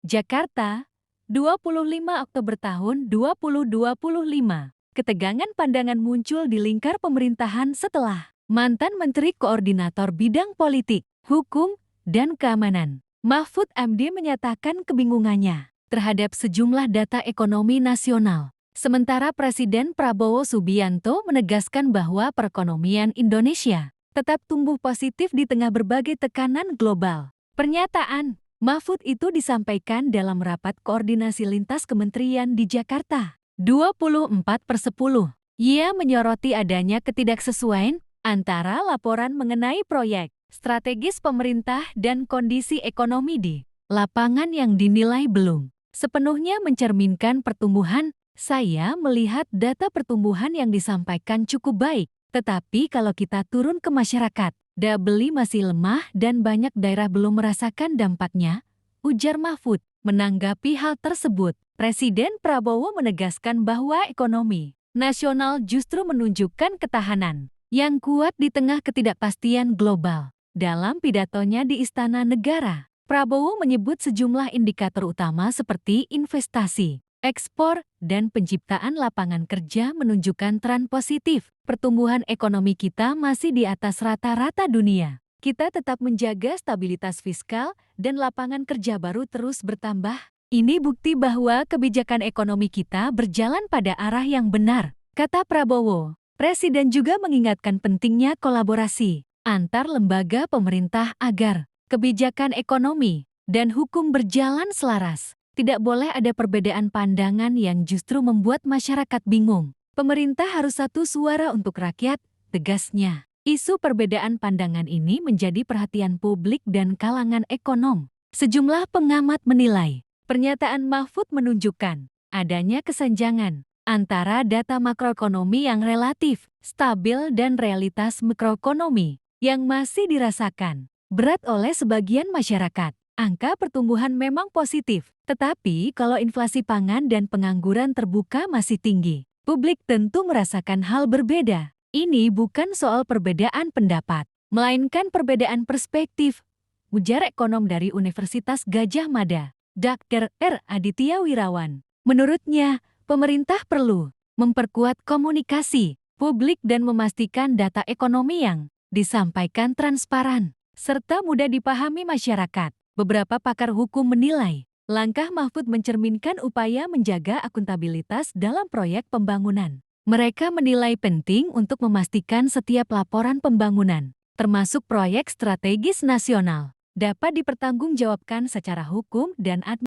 Jakarta, 25 Oktober tahun 2025. Ketegangan pandangan muncul di lingkar pemerintahan setelah mantan Menteri Koordinator Bidang Politik, Hukum, dan Keamanan, Mahfud MD menyatakan kebingungannya terhadap sejumlah data ekonomi nasional. Sementara Presiden Prabowo Subianto menegaskan bahwa perekonomian Indonesia tetap tumbuh positif di tengah berbagai tekanan global. Pernyataan Mahfud itu disampaikan dalam rapat koordinasi lintas kementerian di Jakarta, 24/10. Ia menyoroti adanya ketidaksesuaian antara laporan mengenai proyek strategis pemerintah dan kondisi ekonomi di lapangan yang dinilai belum sepenuhnya mencerminkan pertumbuhan. Saya melihat data pertumbuhan yang disampaikan cukup baik, tetapi kalau kita turun ke masyarakat, daya beli masih lemah dan banyak daerah belum merasakan dampaknya, ujar Mahfud. Menanggapi hal tersebut, Presiden Prabowo menegaskan bahwa ekonomi nasional justru menunjukkan ketahanan yang kuat di tengah ketidakpastian global. Dalam pidatonya di Istana Negara, Prabowo menyebut sejumlah indikator utama seperti investasi, ekspor, dan penciptaan lapangan kerja menunjukkan tren positif. Pertumbuhan ekonomi kita masih di atas rata-rata dunia. Kita tetap menjaga stabilitas fiskal dan lapangan kerja baru terus bertambah. Ini bukti bahwa kebijakan ekonomi kita berjalan pada arah yang benar, kata Prabowo. Presiden juga mengingatkan pentingnya kolaborasi antar lembaga pemerintah agar kebijakan ekonomi dan hukum berjalan selaras. Tidak boleh ada perbedaan pandangan yang justru membuat masyarakat bingung. Pemerintah harus satu suara untuk rakyat, tegasnya. Isu perbedaan pandangan ini menjadi perhatian publik dan kalangan ekonom. Sejumlah pengamat menilai, pernyataan Mahfud menunjukkan adanya kesenjangan antara data makroekonomi yang relatif stabil dan realitas mikroekonomi yang masih dirasakan berat oleh sebagian masyarakat. Angka pertumbuhan memang positif, tetapi kalau inflasi pangan dan pengangguran terbuka masih tinggi, publik tentu merasakan hal berbeda. Ini bukan soal perbedaan pendapat, melainkan perbedaan perspektif, ujar ekonom dari Universitas Gadjah Mada, Dr. R. Aditya Wirawan. Menurutnya, pemerintah perlu memperkuat komunikasi publik dan memastikan data ekonomi yang disampaikan transparan serta mudah dipahami masyarakat. Beberapa pakar hukum menilai, langkah Mahfud mencerminkan upaya menjaga akuntabilitas dalam proyek pembangunan. Mereka menilai penting untuk memastikan setiap laporan pembangunan, termasuk proyek strategis nasional, dapat dipertanggungjawabkan secara hukum dan administratif.